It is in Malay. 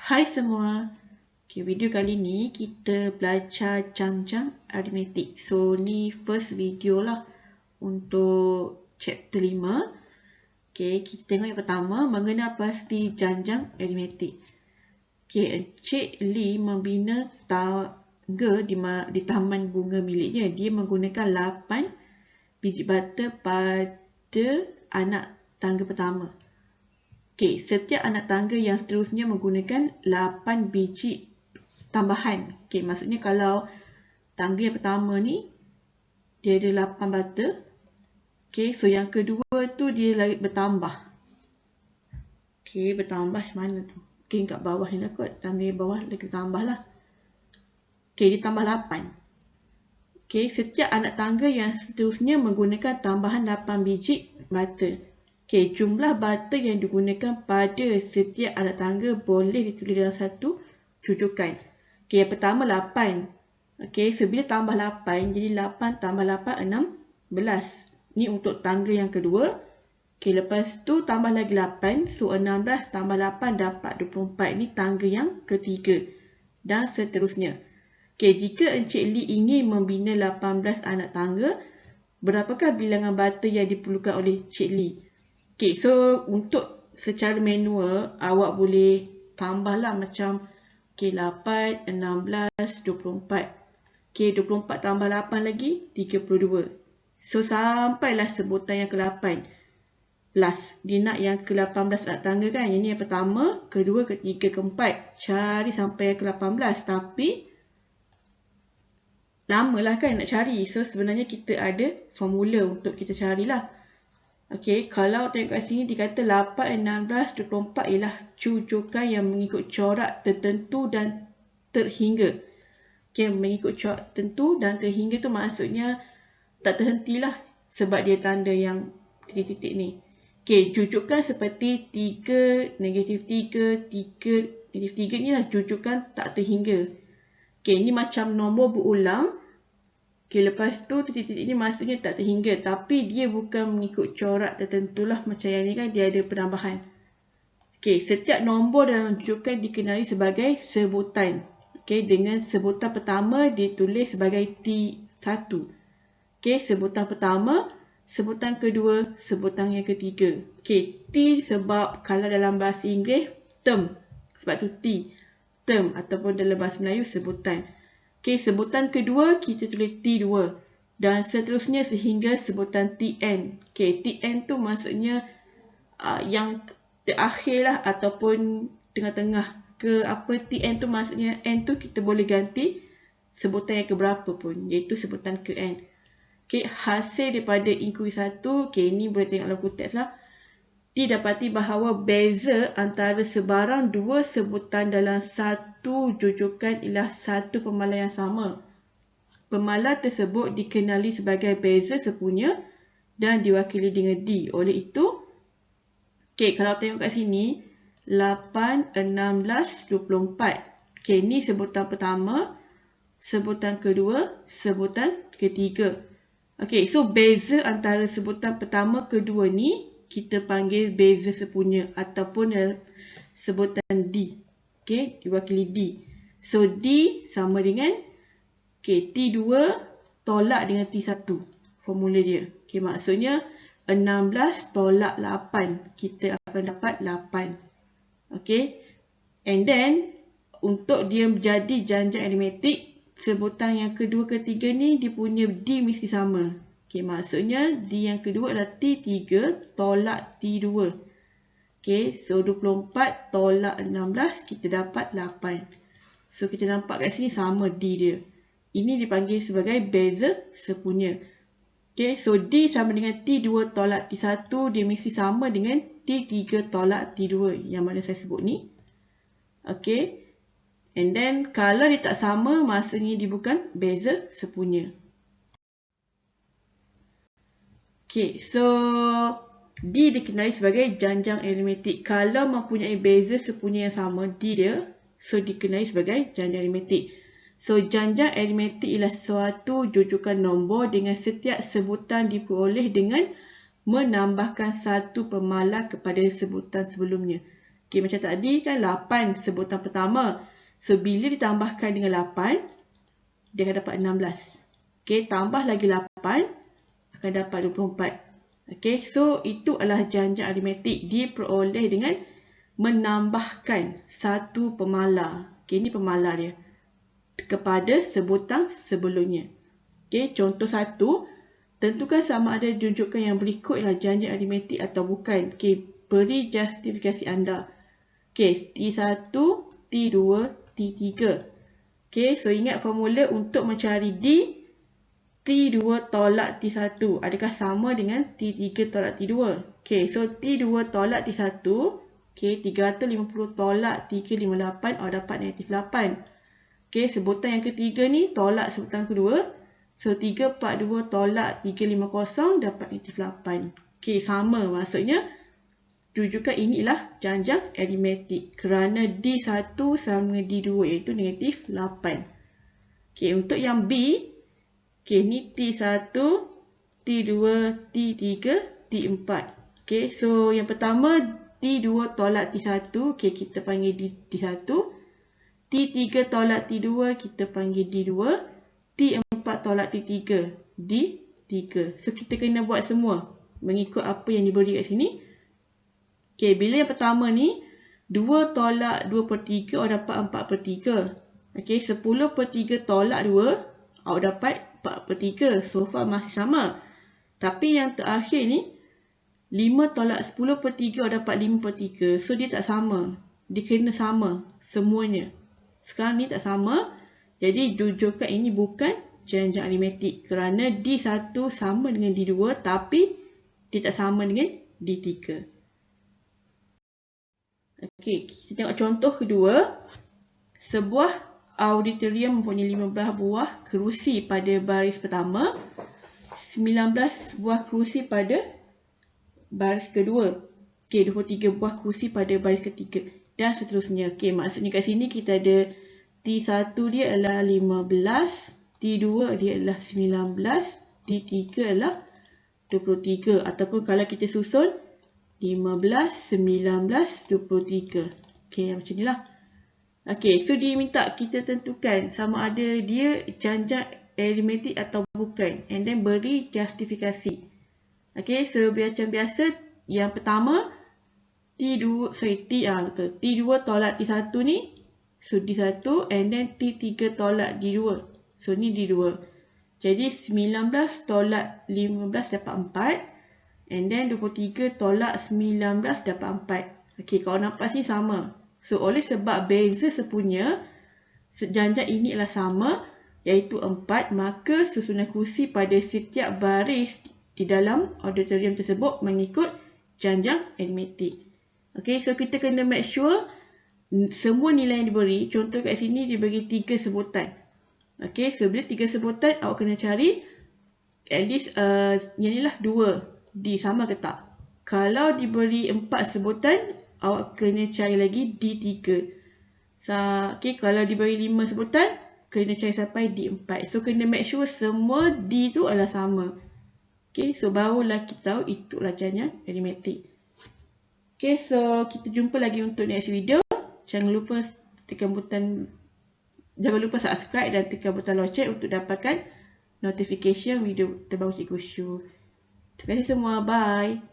Hai semua. Okay, video kali ni kita belajar janjang aritmetik. So ni first video lah untuk chapter 5. Okay, kita tengok yang pertama, mengenal pasti janjang aritmetik. Okay, Encik Lee membina tangga di taman bunga miliknya. Dia menggunakan 8 biji bata pada anak tangga pertama. Okay, setiap anak tangga yang seterusnya menggunakan 8 biji tambahan. Okay, maksudnya kalau tangga yang pertama ni dia ada 8 bata. Okay, so yang kedua tu dia lagi bertambah. Okay, bertambah macam mana tu? Okay, kat bawah ni lah kot. Tangga yang bawah lagi bertambah lah. Okay, dia tambah 8. Okay, setiap anak tangga yang seterusnya menggunakan tambahan 8 biji bata. Okay, jumlah bata yang digunakan pada setiap anak tangga boleh ditulis dalam satu cucukan. Okay, yang pertama 8. Okay, so bila tambah 8, jadi 8 tambah 8, 16. Ni untuk tangga yang kedua. Okay, lepas tu tambah lagi 8. So, 16 tambah 8 dapat 24. Ni tangga yang ketiga. Dan seterusnya. Okay, jika Encik Lee ingin membina 18 anak tangga, berapakah bilangan bata yang diperlukan oleh Encik Lee? Okay, so untuk secara manual, awak boleh tambahlah macam okay, 8, 16, 24. Okay, 24 tambah 8 lagi, 32. So, sampailah sebutan yang ke-8. Plus, dia nak yang ke-18 anak tangga kan? Ini yang pertama, kedua, ketiga, keempat. Cari sampai yang ke-18. Tapi, lamalah kan nak cari. So, sebenarnya kita ada formula untuk kita carilah. Okay, kalau tengok kat sini dikata 8, 16, 24 ialah cucukan yang mengikut corak tertentu dan terhingga. Okay, mengikut corak tertentu dan terhingga tu maksudnya tak terhentilah sebab dia tanda yang titik-titik ni. Okay, cucukan seperti 3, -3, 3, -3 ni lah cucukan tak terhingga. Okay, ni macam nombor berulang. Okay, lepas tu titik-titik ni maksudnya tak terhingga. Tapi dia bukan mengikut corak tertentu lah. Macam yang ni kan dia ada penambahan. Okay, setiap nombor dalam cucukan dikenali sebagai sebutan. Okay, dengan sebutan pertama ditulis sebagai T1. Okay, sebutan pertama, sebutan kedua, sebutan yang ketiga. Okay, T sebab kalau dalam bahasa Inggeris, term. Sebab tu T. Term ataupun dalam bahasa Melayu, sebutan. Okay, sebutan kedua kita tulis T2 dan seterusnya sehingga sebutan Tn. Okay, Tn tu maksudnya yang terakhir lah ataupun tengah-tengah ke apa. Tn tu maksudnya n tu kita boleh ganti sebutan yang keberapa pun, iaitu sebutan ke n. Okay, hasil daripada inquiry 1, okay, ni boleh tengok dalam teks lah. Didapati bahawa beza antara sebarang dua sebutan dalam satu jujukan ialah satu pemalar yang sama. Pemalar tersebut dikenali sebagai beza sepunya dan diwakili dengan D. Oleh itu, okay, kalau tengok kat sini, 8, 16, 24. Okay, ni sebutan pertama, sebutan kedua, sebutan ketiga. Okay, so beza antara sebutan pertama, kedua ni, kita panggil beza sepunya ataupun sebutan D. Okay, diwakili D. So, D sama dengan okay, T2 tolak dengan T1. Formula dia. Okay, maksudnya 16 tolak 8. Kita akan dapat 8. Okay. And then, untuk dia menjadi janjang aritmetik, sebutan yang kedua, ketiga ni, dia punya D mesti sama. Okay, maksudnya D yang kedua adalah T3 tolak T2. Okay, so 24 tolak 16, kita dapat 8. So, kita nampak kat sini sama D dia. Ini dipanggil sebagai beza sepunya. Okay, so D sama dengan T2 tolak T1, dia mesti sama dengan T3 tolak T2 yang mana saya sebut ni. Okay, and then kalau dia tak sama, maksudnya dia bukan beza sepunya. Okay, so D dikenali sebagai janjang aritmetik. Kalau mempunyai beza sepunya yang sama, D dia, so dikenali sebagai janjang aritmetik. So, janjang aritmetik ialah suatu jujukan nombor dengan setiap sebutan diperoleh dengan menambahkan satu pemalar kepada sebutan sebelumnya. Okay, macam tadi kan 8 sebutan pertama. So, bila ditambahkan dengan 8, dia akan dapat 16. Okay, tambah lagi 8, akan dapat 24. Okay, so itu adalah janjang aritmetik diperoleh dengan menambahkan satu pemalar. Okay, ini pemalar dia kepada sebutan sebelumnya. Okay, contoh 1, tentukan sama ada junjukan yang berikut ialah janjang aritmetik atau bukan. Okay, beri justifikasi anda. Okay, T1, T2, T3. Okay, so ingat formula untuk mencari D, T2 tolak T1. Adakah sama dengan T3 tolak T2? Okay, so T2 tolak T1. Okay, 350 tolak 358. Dapat negatif 8. Okay, sebutan yang ketiga ni tolak sebutan kedua. So, 342 tolak 350 dapat negatif 8. Okay, sama. Maksudnya, rujukan ini ialah janjang aritmetik kerana D1 sama dengan D2 iaitu negatif 8. Okay, untuk yang B, okay, ni T1, T2, T3, T4. Okay, so yang pertama T2 tolak T1, okay, kita panggil D1. T3 tolak T2, kita panggil D2. T4 tolak T3, D3. So, kita kena buat semua mengikut apa yang diberi kat sini. Okay, bila yang pertama ni, 2 tolak 2 per 3, awak dapat 4 per 3. Okay, 10 per 3 tolak 2, awak dapat 4 per 3. So far masih sama. Tapi yang terakhir ni, 5 tolak 10 per 3, awak dapat 5 per 3. So, dia tak sama. Dia kena sama semuanya. Sekarang ni tak sama. Jadi, rujukan ini bukan janjang aritmetik. Kerana D1 sama dengan D2, tapi dia tak sama dengan D3. Okey, kita tengok contoh kedua. Sebuah auditorium mempunyai 15 buah kerusi pada baris pertama, 19 buah kerusi pada baris kedua. Okey, 23 buah kerusi pada baris ketiga dan seterusnya. Okey, maksudnya kat sini kita ada T1 dia adalah 15, T2 dia adalah 19, T3 adalah 23 ataupun kalau kita susun 15, 19, 23. Okey, macam ni lah. Okey, so dia minta kita tentukan sama ada dia janjang aritmetik atau bukan. And then beri justifikasi. Okey, so macam biasa, yang pertama, T2 tolak T1 ni. So, D1 and then T3 tolak D2. So, ni D2. Jadi, 19 tolak 15 dapat 4. And then 23 tolak 19 dapat 4. Okey, kalau nampak sini sama. So, oleh sebab beza sepunya, janjang ini adalah sama, iaitu 4, maka susunan kerusi pada setiap baris di dalam auditorium tersebut mengikut janjang aritmetik. Okey, so kita kena make sure semua nilai yang diberi, contoh kat sini diberi 3 sebutan. Okey, so bila 3 sebutan, awak kena cari at least yang ni lah 2. D sama ke tak? Kalau diberi 4 sebutan, awak kena cari lagi D3. Okay, kalau diberi 5 sebutan, kena cari sampai D4. So, kena make sure semua D tu adalah sama. Okay, so barulah kita tahu itulah janjang aritmetik. Okay, so kita jumpa lagi untuk next video. Jangan lupa subscribe dan tekan butang lonceng untuk dapatkan notification video terbaru Cikgu Shu. Terima kasih semua. Bye.